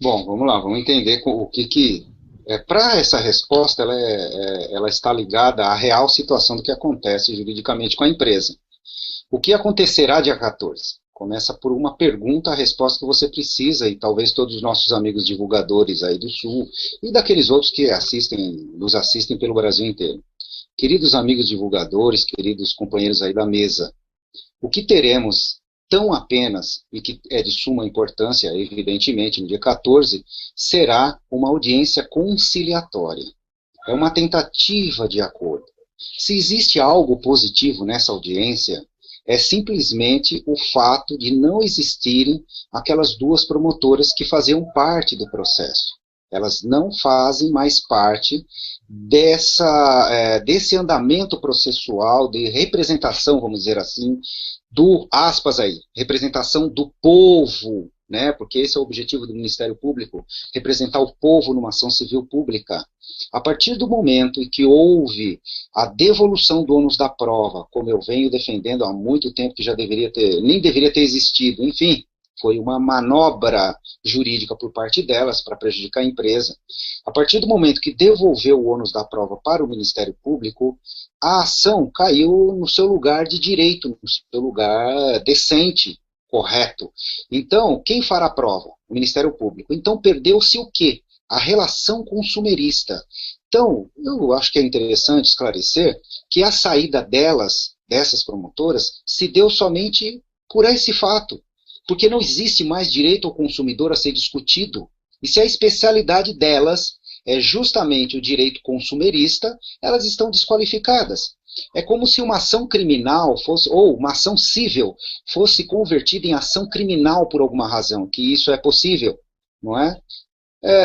Bom, vamos lá, vamos entender o que para essa resposta, ela está ligada à real situação do que acontece juridicamente com a empresa. O que acontecerá dia 14? Começa por uma pergunta, a resposta que você precisa, e talvez todos os nossos amigos divulgadores aí do Sul, e daqueles outros que nos assistem pelo Brasil inteiro. Queridos amigos divulgadores, queridos companheiros aí da mesa, o que teremos tão apenas, e que é de suma importância, evidentemente, no dia 14, será uma audiência conciliatória. É uma tentativa de acordo. Se existe algo positivo nessa audiência, é simplesmente o fato de não existirem aquelas duas promotoras que faziam parte do processo. Elas não fazem mais parte desse andamento processual de representação, vamos dizer assim, do, aspas aí, representação do povo, né? Porque esse é o objetivo do Ministério Público, representar o povo numa ação civil pública. A partir do momento em que houve a devolução do ônus da prova, como eu venho defendendo há muito tempo, que já nem deveria ter existido, enfim, foi uma manobra jurídica por parte delas para prejudicar a empresa. A partir do momento que devolveu o ônus da prova para o Ministério Público, a ação caiu no seu lugar de direito, no seu lugar decente, correto. Então, quem fará a prova? O Ministério Público. Então, perdeu-se o quê? A relação consumerista. Então, eu acho que é interessante esclarecer que a saída dessas promotoras, se deu somente por esse fato, porque não existe mais direito ao consumidor a ser discutido. E se a especialidade delas é justamente o direito consumerista, elas estão desqualificadas. É como se uma ação criminal fosse, ou uma ação civil, fosse convertida em ação criminal por alguma razão, que isso é possível, não é?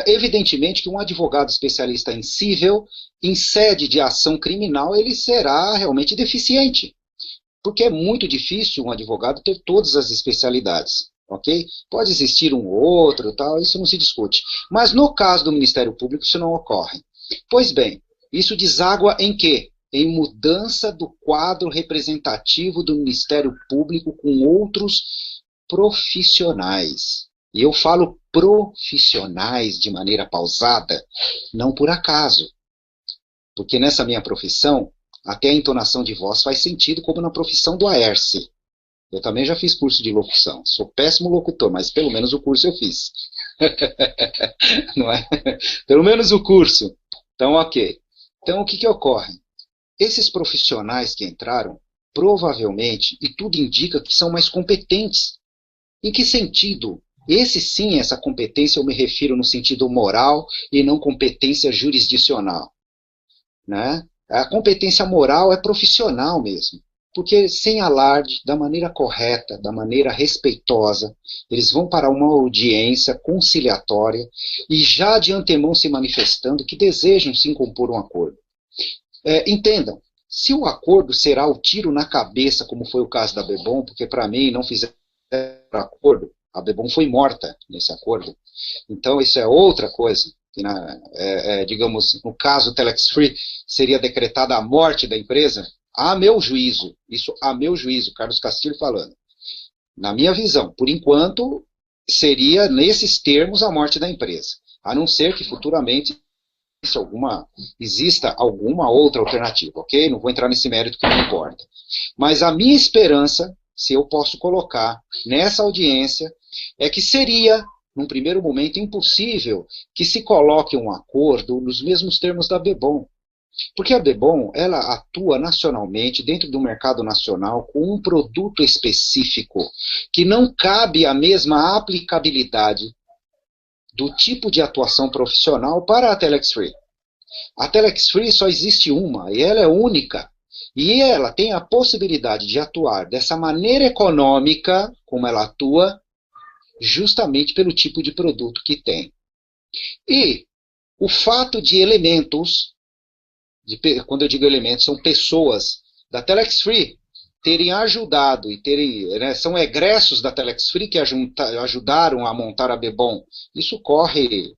Evidentemente que um advogado especialista em civil, em sede de ação criminal, ele será realmente deficiente, porque é muito difícil um advogado ter todas as especialidades, ok? Pode existir um ou outro, tal, isso não se discute. Mas no caso do Ministério Público isso não ocorre. Pois bem, isso deságua em quê? Em mudança do quadro representativo do Ministério Público com outros profissionais. E eu falo profissionais de maneira pausada, não por acaso. Porque nessa minha profissão, até a entonação de voz faz sentido, como na profissão do Aércio. Eu também já fiz curso de locução. Sou péssimo locutor, mas pelo menos o curso eu fiz. Não é? Pelo menos o curso. Então, ok. Então, o que ocorre? Esses profissionais que entraram, provavelmente, e tudo indica que são mais competentes. Em que sentido? Esse sim, essa competência eu me refiro no sentido moral e não competência jurisdicional. Né? A competência moral é profissional mesmo, porque sem alarde, da maneira correta, da maneira respeitosa, eles vão para uma audiência conciliatória e já de antemão se manifestando que desejam sim compor um acordo. Entendam, se o acordo será o tiro na cabeça, como foi o caso da Bebom, porque para mim não fizeram acordo, a Bebom foi morta nesse acordo, então isso é outra coisa. Digamos, no caso Telex Free, seria decretada a morte da empresa, a meu juízo, isso a meu juízo, Carlos Castilho falando, na minha visão, por enquanto, seria nesses termos a morte da empresa, a não ser que futuramente exista alguma outra alternativa, ok? Não vou entrar nesse mérito que não importa. Mas a minha esperança, se eu posso colocar nessa audiência, é que seria num primeiro momento, impossível que se coloque um acordo nos mesmos termos da Bebom. Porque a Bebom, ela atua nacionalmente, dentro do mercado nacional, com um produto específico, que não cabe a mesma aplicabilidade do tipo de atuação profissional para a Telex Free. A Telex Free só existe uma, e ela é única. E ela tem a possibilidade de atuar dessa maneira econômica, como ela atua, justamente pelo tipo de produto que tem. E o fato de elementos, quando eu digo elementos, são pessoas da Telex Free terem ajudado e são egressos da Telex Free que ajudaram a montar a Bebom. Isso corre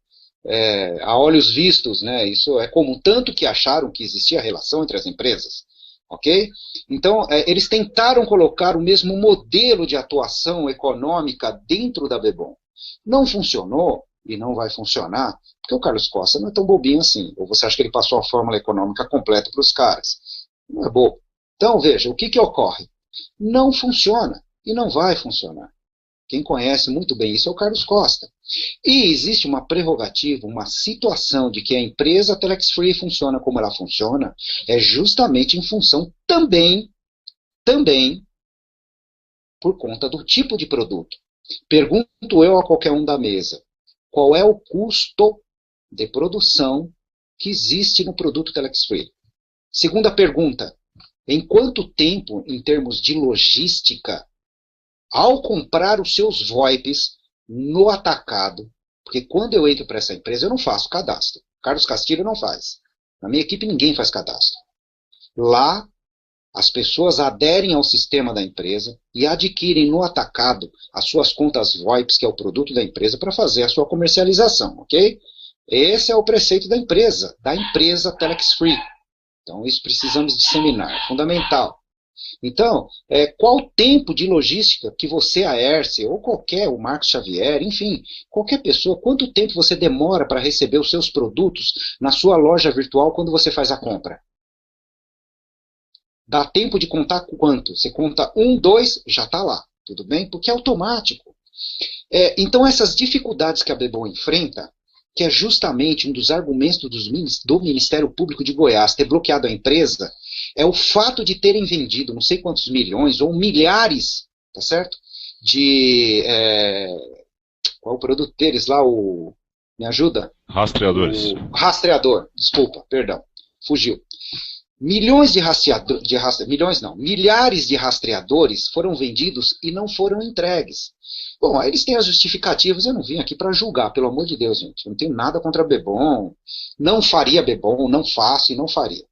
a olhos vistos, né? Isso é comum, tanto que acharam que existia relação entre as empresas. Ok? Então, eles tentaram colocar o mesmo modelo de atuação econômica dentro da Bebom. Não funcionou, e não vai funcionar, porque o Carlos Costa não é tão bobinho assim. Ou você acha que ele passou a fórmula econômica completa para os caras? Não é bobo. Então, veja, o que ocorre? Não funciona e não vai funcionar. Quem conhece muito bem isso é o Carlos Costa. E existe uma prerrogativa, uma situação de que a empresa Telex Free funciona como ela funciona, é justamente em função também por conta do tipo de produto. Pergunto eu a qualquer um da mesa, qual é o custo de produção que existe no produto Telex Free? Segunda pergunta, em quanto tempo, em termos de logística, ao comprar os seus VoIPs no atacado, porque quando eu entro para essa empresa eu não faço cadastro, Carlos Castilho não faz, na minha equipe ninguém faz cadastro. Lá, as pessoas aderem ao sistema da empresa e adquirem no atacado as suas contas VoIPs, que é o produto da empresa, para fazer a sua comercialização, ok? Esse é o preceito da empresa Telex Free. Então, isso precisamos disseminar, é fundamental. Então, qual o tempo de logística que você, a Erce, ou qualquer, o Marcos Xavier, enfim, qualquer pessoa, quanto tempo você demora para receber os seus produtos na sua loja virtual quando você faz a compra? Dá tempo de contar quanto? Você conta 1, 2, já está lá, tudo bem? Porque é automático. Então, essas dificuldades que a Bebom enfrenta, que é justamente um dos argumentos do Ministério Público de Goiás ter bloqueado a empresa, é o fato de terem vendido não sei quantos milhões ou milhares, tá certo? Qual é o produto deles lá? Me ajuda? Rastreadores. Rastreador, desculpa, perdão, fugiu. Milhares de rastreadores foram vendidos e não foram entregues. Bom, aí eles têm as justificativas, eu não vim aqui para julgar, pelo amor de Deus, gente. Eu não tenho nada contra a Bebom, não faria Bebom, não faço e não faria.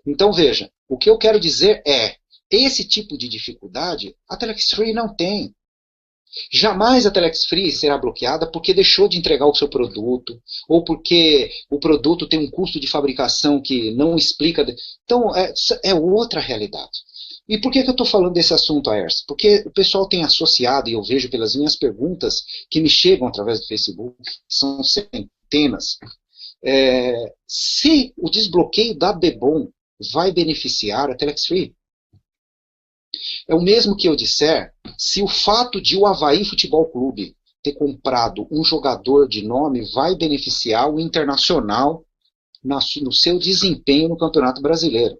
Então, veja, o que eu quero dizer é, esse tipo de dificuldade, a Telex Free não tem. Jamais a Telex Free será bloqueada porque deixou de entregar o seu produto, ou porque o produto tem um custo de fabricação que não explica. Então, é outra realidade. E por que eu estou falando desse assunto, Aers? Porque o pessoal tem associado, e eu vejo pelas minhas perguntas que me chegam através do Facebook, são centenas, se o desbloqueio da Bebom vai beneficiar a Telex Free. É o mesmo que eu disser, se o fato de o Avaí Futebol Clube ter comprado um jogador de nome vai beneficiar o Internacional no seu desempenho no Campeonato Brasileiro.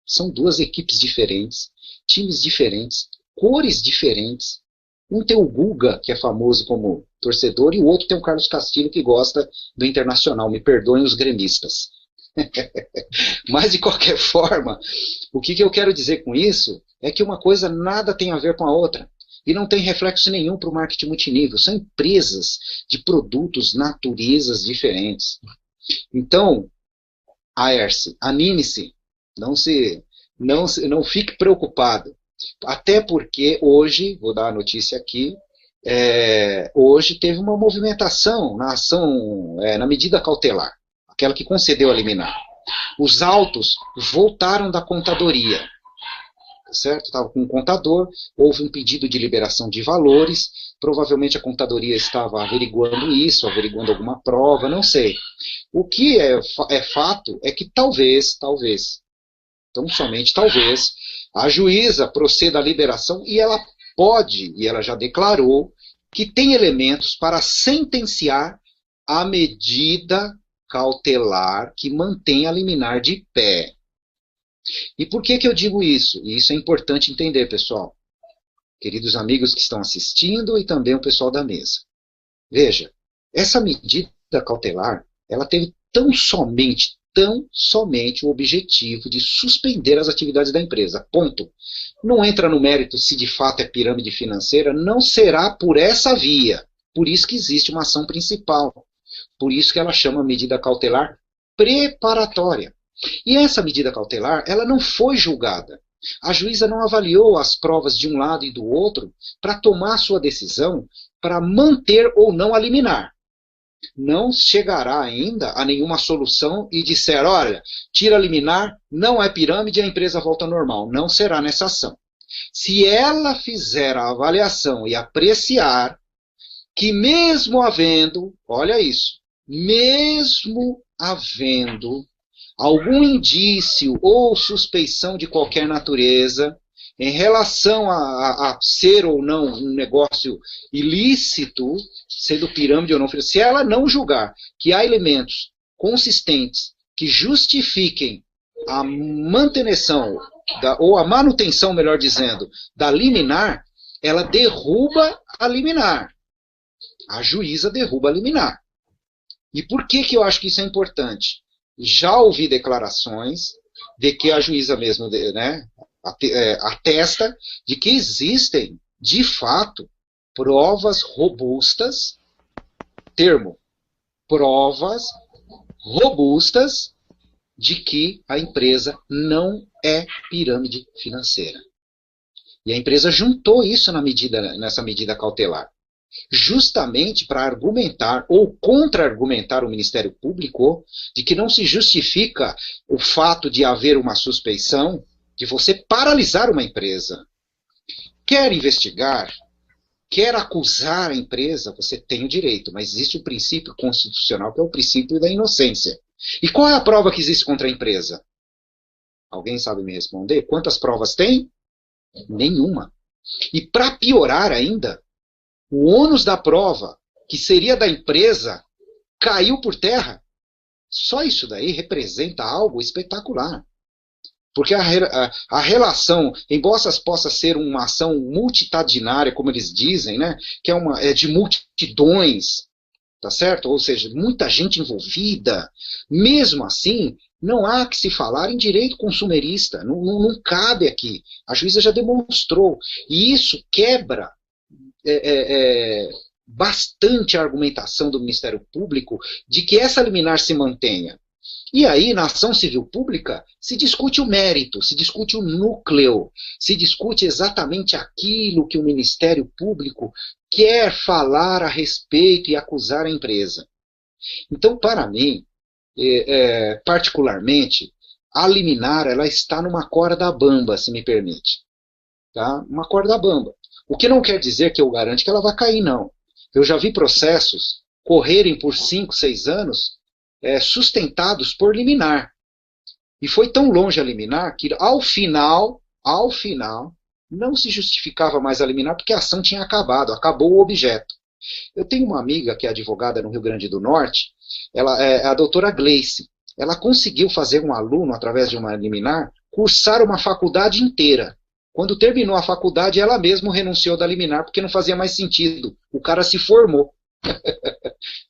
São duas equipes diferentes, times diferentes, cores diferentes. Um tem o Guga, que é famoso como torcedor, e o outro tem o Carlos Castilho, que gosta do Internacional. Me perdoem os gremistas. Mas, de qualquer forma, o que eu quero dizer com isso é que uma coisa nada tem a ver com a outra. E não tem reflexo nenhum para o marketing multinível. São empresas de produtos, naturezas diferentes. Então, Aerce, anime-se. Não fique preocupado. Até porque hoje, vou dar a notícia aqui, hoje teve uma movimentação na ação, na medida cautelar, aquela que concedeu a liminar. Os autos voltaram da contadoria, certo? Estava com um contador, houve um pedido de liberação de valores, provavelmente a contadoria estava averiguando isso, averiguando alguma prova, não sei. O que é fato é que talvez, então somente talvez, a juíza proceda à liberação e ela pode, e ela já declarou, que tem elementos para sentenciar a medida cautelar que mantém a liminar de pé. E por que eu digo isso? E isso é importante entender, pessoal. Queridos amigos que estão assistindo e também o pessoal da mesa. Veja, essa medida cautelar, ela teve tão somente o objetivo de suspender as atividades da empresa. Ponto. Não entra no mérito se de fato é pirâmide financeira, não será por essa via. Por isso que existe uma ação principal. Por isso que ela chama medida cautelar preparatória. E essa medida cautelar, ela não foi julgada. A juíza não avaliou as provas de um lado e do outro para tomar sua decisão para manter ou não a liminar. Não chegará ainda a nenhuma solução e disser, olha, tira a liminar, não é pirâmide e a empresa volta ao normal. Não será nessa ação. Se ela fizer a avaliação e apreciar que mesmo havendo, olha isso, mesmo havendo algum indício ou suspeição de qualquer natureza em relação a ser ou não um negócio ilícito, sendo pirâmide ou não, se ela não julgar que há elementos consistentes que justifiquem a manutenção, ou a manutenção, melhor dizendo, da liminar, ela derruba a liminar. A juíza derruba a liminar. E por que eu acho que isso é importante? Já ouvi declarações de que a juíza mesmo, né, atesta de que existem, de fato, provas robustas, provas robustas de que a empresa não é pirâmide financeira. E a empresa juntou isso nessa medida cautelar, justamente para argumentar ou contra-argumentar o Ministério Público de que não se justifica o fato de haver uma suspeição de você paralisar uma empresa. Quer investigar, quer acusar a empresa, você tem o direito, mas existe o princípio constitucional, que é o princípio da inocência. E qual é a prova que existe contra a empresa? Alguém sabe me responder? Quantas provas tem? Nenhuma. E para piorar ainda, o ônus da prova, que seria da empresa, caiu por terra. Só isso daí representa algo espetacular. Porque a relação, embora possa ser uma ação multitadinária, como eles dizem, né, que é de multidões, tá certo? Ou seja, muita gente envolvida, mesmo assim, não há que se falar em direito consumerista, não cabe aqui. A juíza já demonstrou. E isso quebra bastante a argumentação do Ministério Público de que essa liminar se mantenha. E aí, na ação civil pública, se discute o mérito, se discute o núcleo, se discute exatamente aquilo que o Ministério Público quer falar a respeito e acusar a empresa. Então, para mim, particularmente, a liminar ela está numa corda bamba, se me permite. Tá? Uma corda bamba. O que não quer dizer que eu garanto que ela vai cair, não. Eu já vi processos correrem por 5, 6 anos sustentados por liminar. E foi tão longe a liminar que, ao final, não se justificava mais a liminar porque a ação tinha acabado, acabou o objeto. Eu tenho uma amiga que é advogada no Rio Grande do Norte, ela é a doutora Gleice. Ela conseguiu fazer um aluno, através de uma liminar, cursar uma faculdade inteira. Quando terminou a faculdade, ela mesma renunciou da liminar, porque não fazia mais sentido. O cara se formou.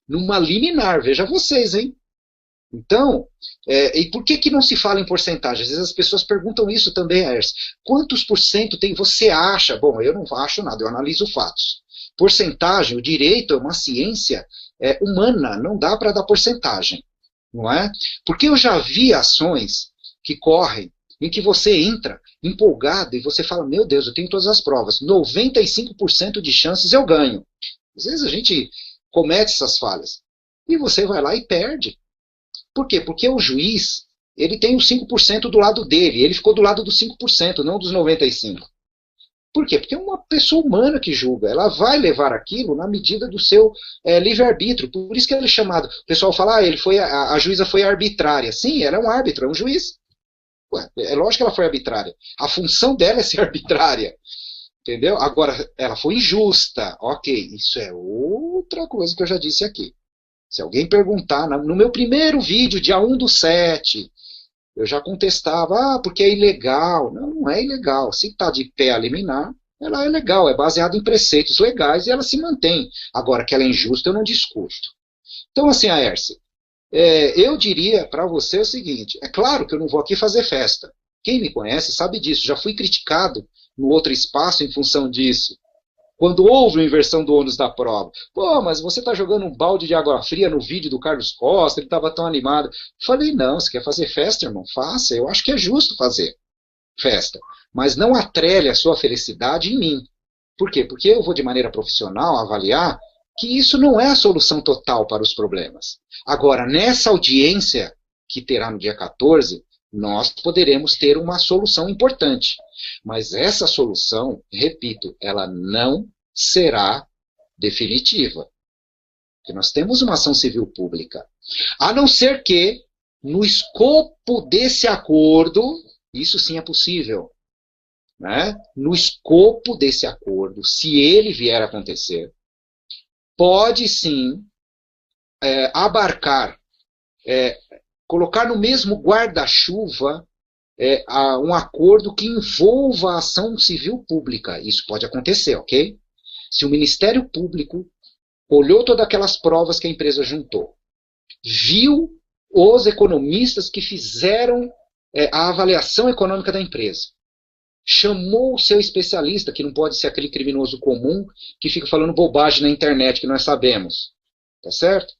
Numa liminar, veja vocês, hein? Então, e por que não se fala em porcentagem? Às vezes as pessoas perguntam isso também, Ers. Quantos por cento tem? Você acha? Bom, eu não acho nada, eu analiso fatos. Porcentagem, o direito é uma ciência humana, não dá para dar porcentagem, não é? Porque eu já vi ações que correm em que você entra empolgado e você fala, meu Deus, eu tenho todas as provas, 95% de chances eu ganho. Às vezes a gente comete essas falhas. E você vai lá e perde. Por quê? Porque o juiz, ele tem os 5% do lado dele, ele ficou do lado dos 5%, não dos 95%. Por quê? Porque é uma pessoa humana que julga, ela vai levar aquilo na medida do seu livre-arbítrio, por isso que ele é chamado, o pessoal fala, a juíza foi arbitrária. Sim, ela é um árbitro, é um juiz. Ué, é lógico que ela foi arbitrária. A função dela é ser arbitrária. Entendeu? Agora, ela foi injusta. Ok, isso é outra coisa que eu já disse aqui. Se alguém perguntar, no meu primeiro vídeo, dia 1/7, eu já contestava, porque é ilegal. Não, não é ilegal. Se está de pé a liminar, ela é legal, é baseada em preceitos legais e ela se mantém. Agora, que ela é injusta, eu não discuto. Então, assim, Aércio, eu diria para você o seguinte, é claro que eu não vou aqui fazer festa. Quem me conhece sabe disso, já fui criticado no outro espaço em função disso. Quando houve uma inversão do ônus da prova. Pô, mas você está jogando um balde de água fria no vídeo do Carlos Costa, ele estava tão animado. Falei, não, você quer fazer festa, irmão? Faça, eu acho que é justo fazer festa. Mas não atrele a sua felicidade em mim. Por quê? Porque eu vou de maneira profissional avaliar que isso não é a solução total para os problemas. Agora, nessa audiência que terá no dia 14, nós poderemos ter uma solução importante. Mas essa solução, repito, ela não será definitiva. Porque nós temos uma ação civil pública. A não ser que, no escopo desse acordo, isso sim é possível. Né? No escopo desse acordo, se ele vier a acontecer, pode sim abarcar, colocar no mesmo guarda-chuva um acordo que envolva a ação civil pública. Isso pode acontecer, ok? Se o Ministério Público olhou todas aquelas provas que a empresa juntou, viu os economistas que fizeram a avaliação econômica da empresa, chamou o seu especialista, que não pode ser aquele criminoso comum que fica falando bobagem na internet, que nós sabemos, tá certo?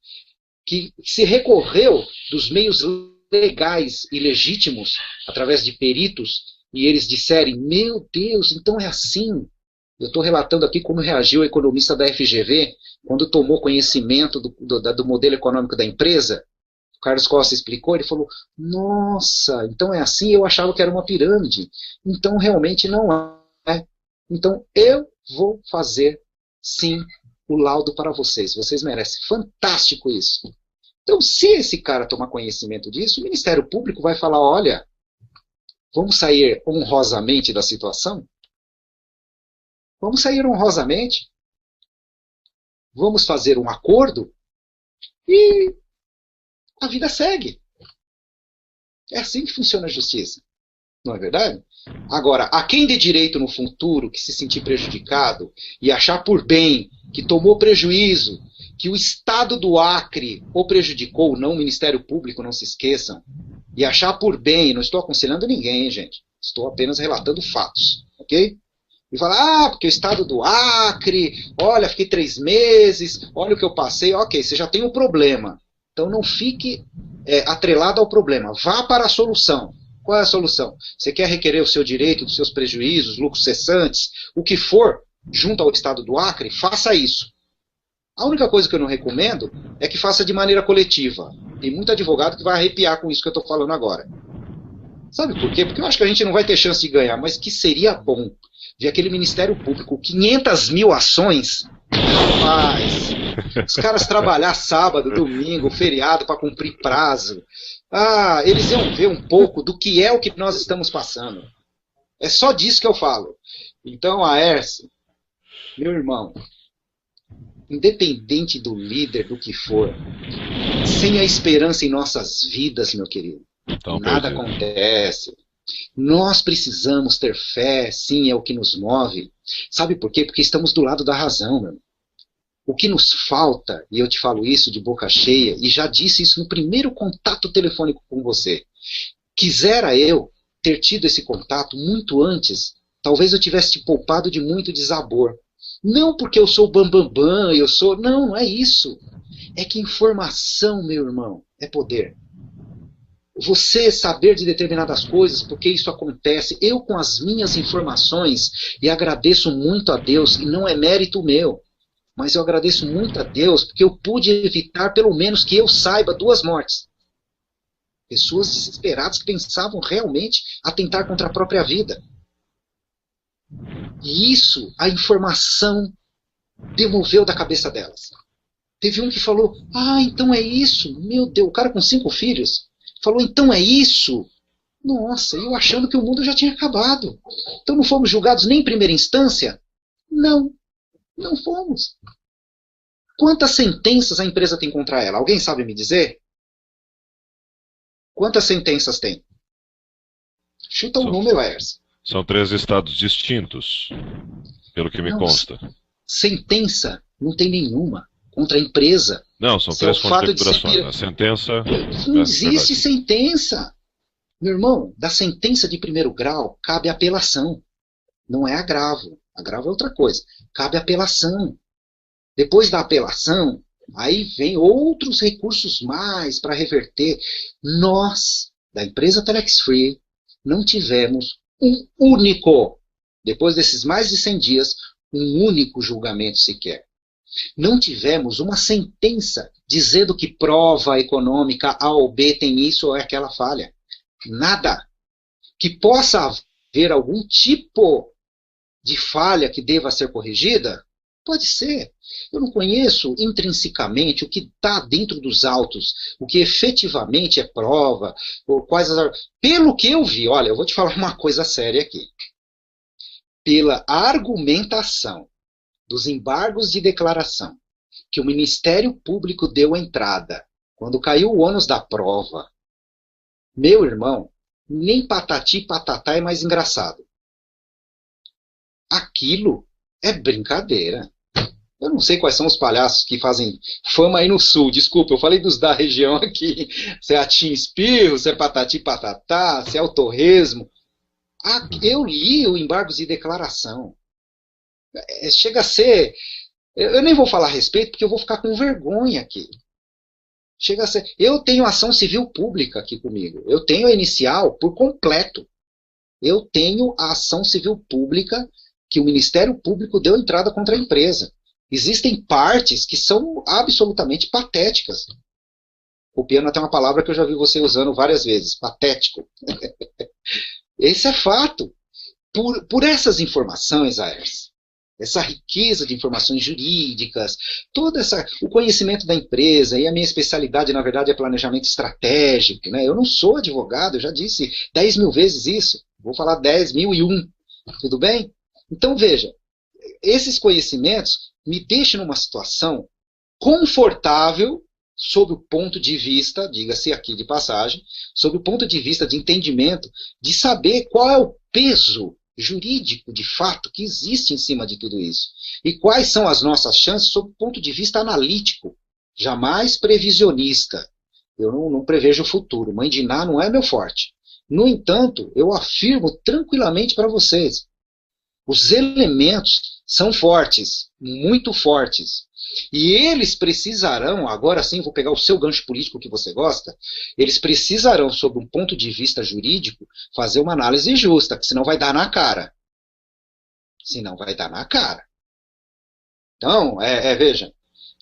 Que se recorreu dos meios legais e legítimos, através de peritos, e eles disserem, meu Deus, então é assim. Eu estou relatando aqui como reagiu o economista da FGV quando tomou conhecimento do modelo econômico da empresa. O Carlos Costa explicou, ele falou, nossa, então é assim, eu achava que era uma pirâmide. Então realmente não é. Então eu vou fazer, sim, o laudo para vocês. Vocês merecem. Fantástico isso. Então, se esse cara tomar conhecimento disso, o Ministério Público vai falar, olha, vamos sair honrosamente da situação? Vamos sair honrosamente? Vamos fazer um acordo? E a vida segue. É assim que funciona a justiça. Não é verdade? Agora, a quem dê direito no futuro que se sentir prejudicado e achar por bem que tomou prejuízo, que o Estado do Acre o prejudicou, não o Ministério Público, não se esqueçam, e achar por bem, não estou aconselhando ninguém, gente, estou apenas relatando fatos, ok? E falar, porque o Estado do Acre, olha, fiquei 3 meses, olha o que eu passei, ok, você já tem um problema, então não fique atrelado ao problema, vá para a solução. Qual é a solução? Você quer requerer o seu direito dos seus prejuízos, lucros cessantes, o que for, junto ao Estado do Acre, faça isso. A única coisa que eu não recomendo é que faça de maneira coletiva. Tem muito advogado que vai arrepiar com isso que eu estou falando agora. Sabe por quê? Porque eu acho que a gente não vai ter chance de ganhar, mas que seria bom ver aquele Ministério Público, 500 mil ações, rapaz, os caras trabalhar sábado, domingo, feriado para cumprir prazo. Eles iam ver um pouco do que é o que nós estamos passando. É só disso que eu falo. Então, Aércio, meu irmão, independente do líder, do que for, sem a esperança em nossas vidas, meu querido, então, nada acontece. Nós precisamos ter fé, sim, é o que nos move. Sabe por quê? Porque estamos do lado da razão, meu. O que nos falta, e eu te falo isso de boca cheia, e já disse isso no primeiro contato telefônico com você, quisera eu ter tido esse contato muito antes, talvez eu tivesse te poupado de muito desabor. Não porque eu sou bambambam, não é isso. É que informação, meu irmão, é poder. Você saber de determinadas coisas, porque isso acontece, eu com as minhas informações, e agradeço muito a Deus, e não é mérito meu, mas eu agradeço muito a Deus, porque eu pude evitar, pelo menos que eu saiba, 2 mortes. Pessoas desesperadas que pensavam realmente atentar contra a própria vida. E isso, a informação demoveu da cabeça delas. Teve um que falou, então é isso, meu Deus, o cara com 5 filhos, falou, então é isso. Nossa, eu achando que o mundo já tinha acabado. Então não fomos julgados nem em primeira instância? Não fomos. Quantas sentenças a empresa tem contra ela? Alguém sabe me dizer? Quantas sentenças tem? Chuta o número, Aércio. São 3 estados distintos, pelo que me consta. Sentença não tem nenhuma contra a empresa. Não, são 3 configurações. A sentença... Não existe sentença. Meu irmão, da sentença de primeiro grau cabe apelação. Não é agravo. Agravo é outra coisa. Cabe apelação. Depois da apelação, aí vem outros recursos mais para reverter. Nós, da empresa Telex Free, não tivemos um único, depois desses mais de 100 dias, um único julgamento sequer. Não tivemos uma sentença dizendo que prova econômica A ou B tem isso ou aquela falha. Nada. Que possa haver algum tipo de falha que deva ser corrigida? Pode ser. Eu não conheço intrinsecamente o que está dentro dos autos, o que efetivamente é prova, ou quais as... Pelo que eu vi, olha, eu vou te falar uma coisa séria aqui. Pela argumentação dos embargos de declaração que o Ministério Público deu entrada, quando caiu o ônus da prova, meu irmão, nem patati patatá é mais engraçado. Aquilo é brincadeira. Eu não sei quais são os palhaços que fazem fama aí no sul. Desculpa, eu falei dos da região aqui. Se é a Tim Espirro, se é patati patatá, se é o torresmo. Eu li o embargos de declaração. Chega a ser... Eu nem vou falar a respeito, porque eu vou ficar com vergonha aqui. Chega a ser... Eu tenho ação civil pública aqui comigo. Eu tenho a inicial por completo. Eu tenho a ação civil pública que o Ministério Público deu entrada contra a empresa. Existem partes que são absolutamente patéticas. Copiando até uma palavra que eu já vi você usando várias vezes, patético. Esse é fato. Por essas informações, Aers, essa riqueza de informações jurídicas, o conhecimento da empresa, e a minha especialidade, na verdade, é planejamento estratégico. Né? Eu não sou advogado, eu já disse 10 mil vezes isso. Vou falar 10.001. Tudo bem? Então, veja, esses conhecimentos me deixam numa situação confortável sob o ponto de vista, diga-se aqui de passagem, sob o ponto de vista de entendimento, de saber qual é o peso jurídico de fato que existe em cima de tudo isso. E quais são as nossas chances sob o ponto de vista analítico, jamais previsionista. Eu não prevejo o futuro. Mãe de Ná não é meu forte. No entanto, eu afirmo tranquilamente para vocês, os elementos são fortes, muito fortes. E eles precisarão, agora sim vou pegar o seu gancho político que você gosta, eles precisarão, sob um ponto de vista jurídico, fazer uma análise justa, que senão vai dar na cara. Senão vai dar na cara. Então, veja,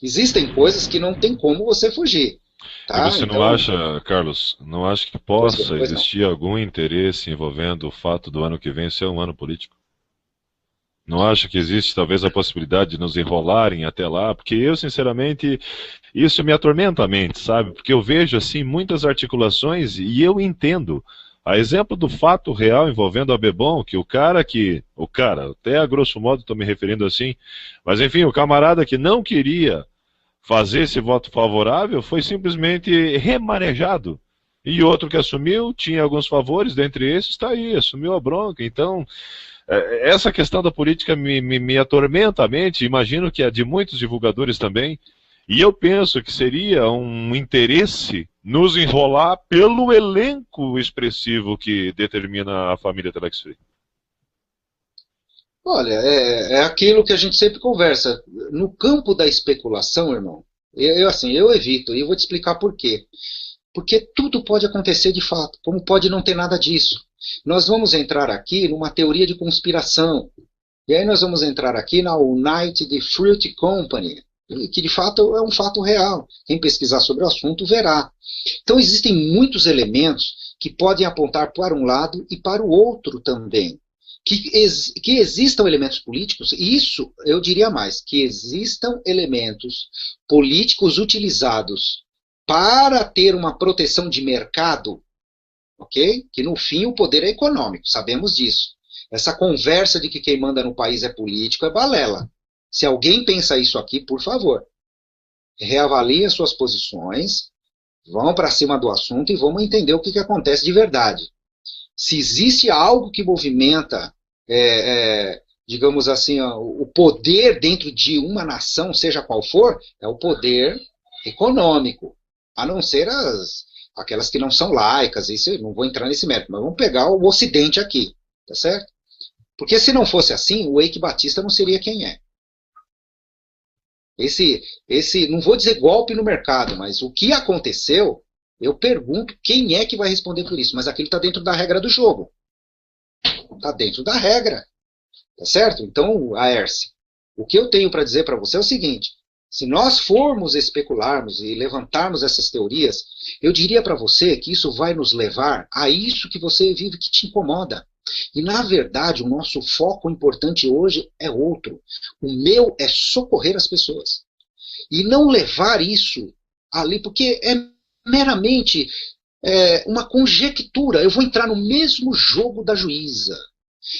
existem coisas que não tem como você fugir. Tá? E você não acha, Carlos, não acha que possa existir algum interesse envolvendo o fato do ano que vem ser um ano político? Não acha que existe talvez a possibilidade de nos enrolarem até lá? Porque eu, sinceramente, isso me atormenta a mente, sabe? Porque eu vejo, assim, muitas articulações e eu entendo. A exemplo do fato real envolvendo a Bebom, que o cara, até a grosso modo estou me referindo assim, mas enfim, o camarada que não queria fazer esse voto favorável foi simplesmente remanejado. E outro que assumiu, tinha alguns favores, dentre esses, está aí, assumiu a bronca. Então, essa questão da política me atormenta a mente, imagino que é de muitos divulgadores também, e eu penso que seria um interesse nos enrolar pelo elenco expressivo que determina a família Telex Free. Olha, é aquilo que a gente sempre conversa. No campo da especulação, irmão, eu evito, e eu vou te explicar por quê. Porque tudo pode acontecer de fato, como pode não ter nada disso. Nós vamos entrar aqui numa teoria de conspiração. E aí nós vamos entrar aqui na United Fruit Company, que de fato é um fato real. Quem pesquisar sobre o assunto verá. Então existem muitos elementos que podem apontar para um lado e para o outro também. Que existam elementos políticos, e isso eu diria mais, que existam elementos políticos utilizados para ter uma proteção de mercado, ok? Que no fim o poder é econômico, sabemos disso. Essa conversa de que quem manda no país é político é balela. Se alguém pensa isso aqui, por favor, reavalie as suas posições, vão para cima do assunto e vamos entender o que acontece de verdade. Se existe algo que movimenta, digamos assim, o poder dentro de uma nação, seja qual for, é o poder econômico. A não ser aquelas que não são laicas, isso eu não vou entrar nesse mérito, mas vamos pegar o Ocidente aqui, tá certo? Porque se não fosse assim, o Eike Batista não seria quem é. Não vou dizer golpe no mercado, mas o que aconteceu, eu pergunto quem é que vai responder por isso, mas aquilo está dentro da regra do jogo. Está dentro da regra, tá certo? Então, Aércio, o que eu tenho para dizer para você é o seguinte: se nós formos especularmos e levantarmos essas teorias, eu diria para você que isso vai nos levar a isso que você vive que te incomoda. E, na verdade, o nosso foco importante hoje é outro. O meu é socorrer as pessoas. E não levar isso ali, porque é meramente uma conjectura. Eu vou entrar no mesmo jogo da juíza.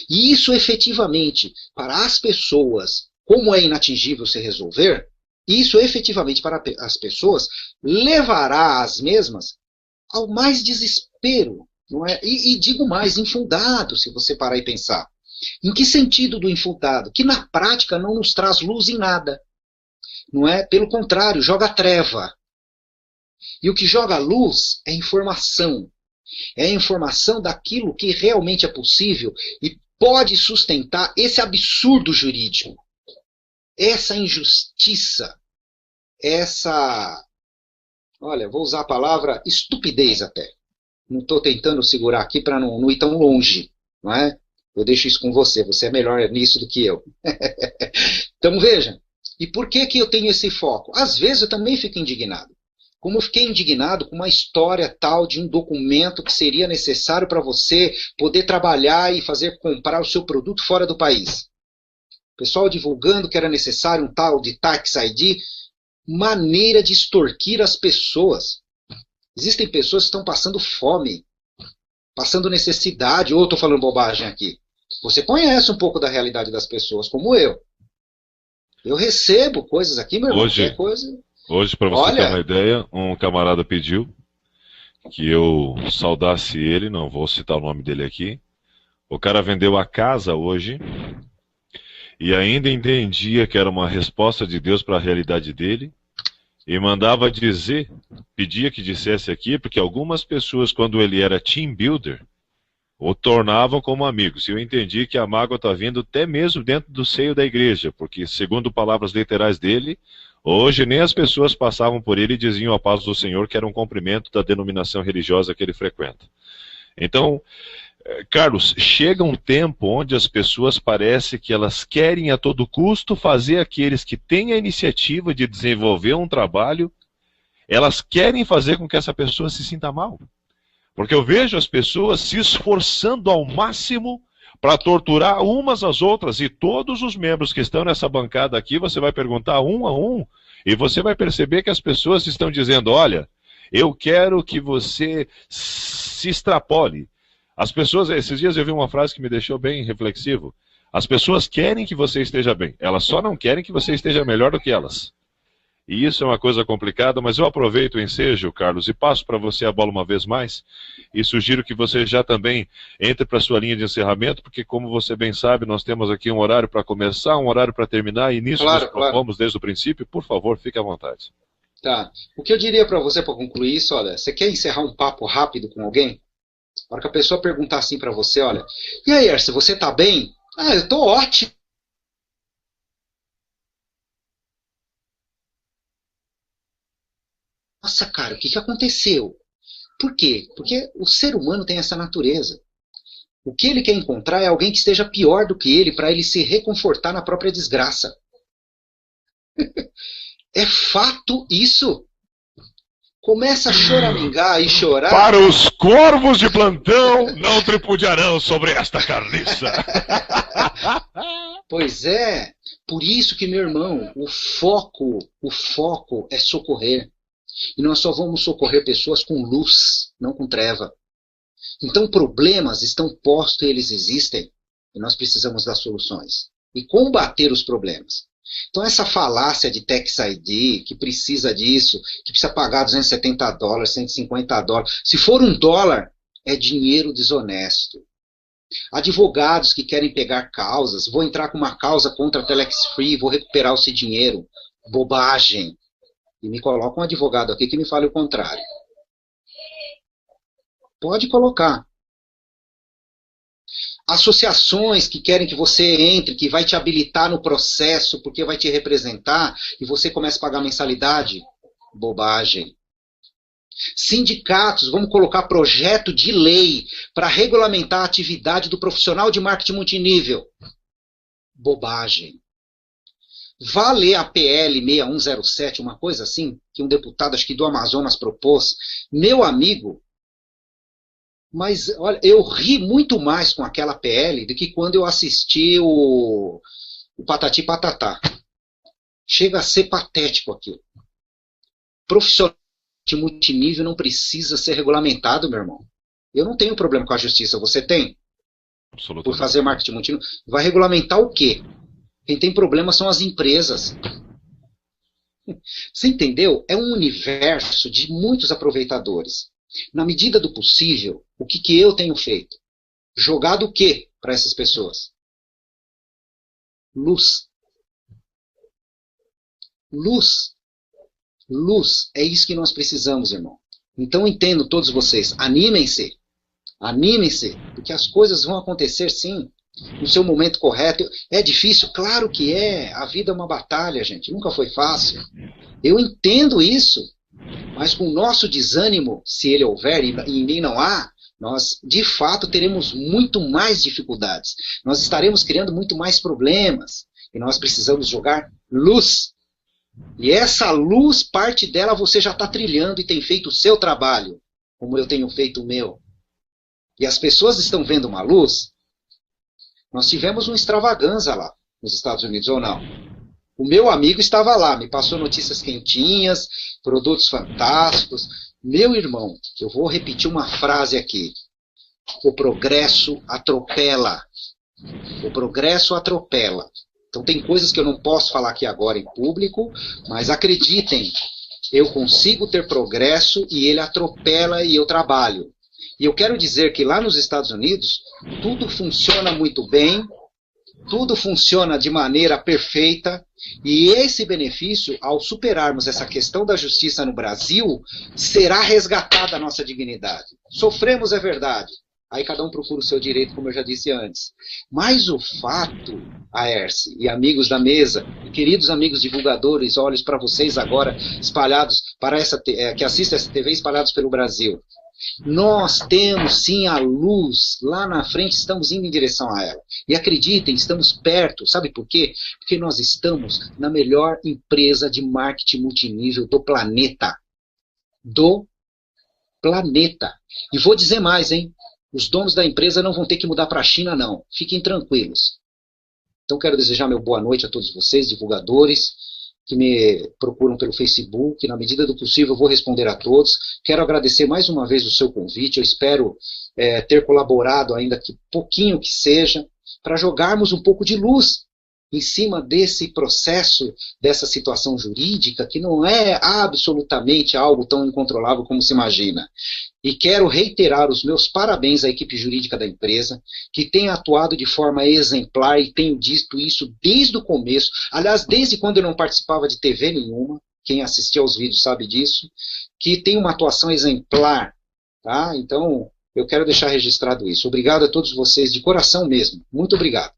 E isso, efetivamente, para as pessoas, como é inatingível se resolver, isso, efetivamente, para as pessoas, levará as mesmas ao mais desespero. Não é? E digo mais, infundado, se você parar e pensar. Em que sentido do infundado? Que na prática não nos traz luz em nada. Não é? Pelo contrário, joga treva. E o que joga luz é informação. É a informação daquilo que realmente é possível e pode sustentar esse absurdo jurídico. Essa injustiça. Olha, vou usar a palavra estupidez até. Não estou tentando segurar aqui para não ir tão longe, não é? Eu deixo isso com você, você é melhor nisso do que eu. Então veja, e por que eu tenho esse foco? Às vezes eu também fico indignado. Como eu fiquei indignado com uma história tal de um documento que seria necessário para você poder trabalhar e comprar o seu produto fora do país. O pessoal divulgando que era necessário um tal de Tax ID, maneira de extorquir as pessoas. Existem pessoas que estão passando fome, passando necessidade, ou estou falando bobagem aqui. Você conhece um pouco da realidade das pessoas, como eu. Eu recebo coisas aqui, meu irmão, Hoje, para você ter uma ideia, um camarada pediu que eu saudasse ele, não vou citar o nome dele aqui. O cara vendeu a casa hoje e ainda entendia que era uma resposta de Deus para a realidade dele. E mandava dizer, pedia que dissesse aqui, porque algumas pessoas, quando ele era team builder, o tornavam como amigos. E eu entendi que a mágoa está vindo até mesmo dentro do seio da igreja, porque, segundo palavras literais dele, hoje nem as pessoas passavam por ele e diziam a paz do Senhor, que era um cumprimento da denominação religiosa que ele frequenta. Então, Carlos, chega um tempo onde as pessoas parece que elas querem a todo custo fazer aqueles que têm a iniciativa de desenvolver um trabalho, elas querem fazer com que essa pessoa se sinta mal. Porque eu vejo as pessoas se esforçando ao máximo para torturar umas às outras, e todos os membros que estão nessa bancada aqui, você vai perguntar um a um, e você vai perceber que as pessoas estão dizendo, olha, eu quero que você se extrapole. As pessoas, esses dias eu vi uma frase que me deixou bem reflexivo. As pessoas querem que você esteja bem, elas só não querem que você esteja melhor do que elas. E isso é uma coisa complicada, mas eu aproveito o ensejo, Carlos, e passo para você a bola uma vez mais, e sugiro que você já também entre para a sua linha de encerramento, porque como você bem sabe, nós temos aqui um horário para começar, um horário para terminar, e nisso nós propomos desde o princípio. Por favor, fique à vontade. Tá. O que eu diria para você para concluir isso, olha, você quer encerrar um papo rápido com alguém? Na hora que a pessoa perguntar assim para você, olha, e aí, Erce, você tá bem? Ah, eu tô ótimo. Nossa, cara, o que aconteceu? Por quê? Porque o ser humano tem essa natureza. O que ele quer encontrar é alguém que esteja pior do que ele para ele se reconfortar na própria desgraça. É fato isso. Começa a choramingar e chorar. Para os corvos de plantão, não tripudiarão sobre esta carniça. Pois é. Por isso que, meu irmão, o foco é socorrer. E nós só vamos socorrer pessoas com luz, não com treva. Então problemas estão postos, eles existem. E nós precisamos dar soluções. E combater os problemas. Então essa falácia de Tax ID, que precisa disso, que precisa pagar $270, $150, se for $1, é dinheiro desonesto. Advogados que querem pegar causas, vou entrar com uma causa contra a Telex Free, vou recuperar esse dinheiro. Bobagem. E me coloca um advogado aqui que me fale o contrário. Pode colocar. Associações que querem que você entre, que vai te habilitar no processo, porque vai te representar, e você começa a pagar mensalidade. Bobagem. Sindicatos, vamos colocar projeto de lei para regulamentar a atividade do profissional de marketing multinível. Bobagem. Vá ler a PL 6107, uma coisa assim, que um deputado, acho que do Amazonas, propôs. Meu amigo, Mas, olha, eu ri muito mais com aquela PL do que quando eu assisti o Patati Patatá. Chega a ser patético aquilo. Profissional de multinível não precisa ser regulamentado, meu irmão. Eu não tenho problema com a justiça, você tem? Por fazer marketing multinível. Vai regulamentar o quê? Quem tem problema são as empresas. Você entendeu? É um universo de muitos aproveitadores. Na medida do possível, o que eu tenho feito? Jogado o quê para essas pessoas? Luz. Luz. Luz. É isso que nós precisamos, irmão. Então entendo todos vocês. Animem-se. Animem-se, porque as coisas vão acontecer sim, no seu momento correto. É difícil? Claro que é. A vida é uma batalha, gente. Nunca foi fácil. Eu entendo isso. Mas com o nosso desânimo, se ele houver, e em mim não há, nós de fato teremos muito mais dificuldades. Nós estaremos criando muito mais problemas. E nós precisamos jogar luz. E essa luz, parte dela você já está trilhando e tem feito o seu trabalho, como eu tenho feito o meu. E as pessoas estão vendo uma luz. Nós tivemos um extravaganza lá, nos Estados Unidos, ou não? O meu amigo estava lá, me passou notícias quentinhas, produtos fantásticos. Meu irmão, eu vou repetir uma frase aqui. O progresso atropela. O progresso atropela. Então tem coisas que eu não posso falar aqui agora em público, mas acreditem, eu consigo ter progresso e ele atropela e eu trabalho. E eu quero dizer que lá nos Estados Unidos, tudo funciona muito bem, tudo funciona de maneira perfeita, e esse benefício, ao superarmos essa questão da justiça no Brasil, será resgatada a nossa dignidade. Sofremos, é verdade. Aí cada um procura o seu direito, como eu já disse antes. Mas o fato, Aércio e amigos da mesa, queridos amigos divulgadores, olhos para vocês agora, espalhados, para que assistem essa TV, espalhados pelo Brasil. Nós temos sim a luz, lá na frente estamos indo em direção a ela. E acreditem, estamos perto, sabe por quê? Porque nós estamos na melhor empresa de marketing multinível do planeta. Do planeta. E vou dizer mais, hein? Os donos da empresa não vão ter que mudar para a China, não. Fiquem tranquilos. Então quero desejar meu boa noite a todos vocês, divulgadores, que me procuram pelo Facebook. Na medida do possível eu vou responder a todos. Quero agradecer mais uma vez o seu convite. Eu espero ter colaborado, ainda que pouquinho que seja, para jogarmos um pouco de luz em cima desse processo, dessa situação jurídica, que não é absolutamente algo tão incontrolável como se imagina. E quero reiterar os meus parabéns à equipe jurídica da empresa, que tem atuado de forma exemplar, e tenho dito isso desde o começo, aliás, desde quando eu não participava de TV nenhuma, quem assistia aos vídeos sabe disso, que tem uma atuação exemplar, tá? Então, eu quero deixar registrado isso. Obrigado a todos vocês, de coração mesmo. Muito obrigado.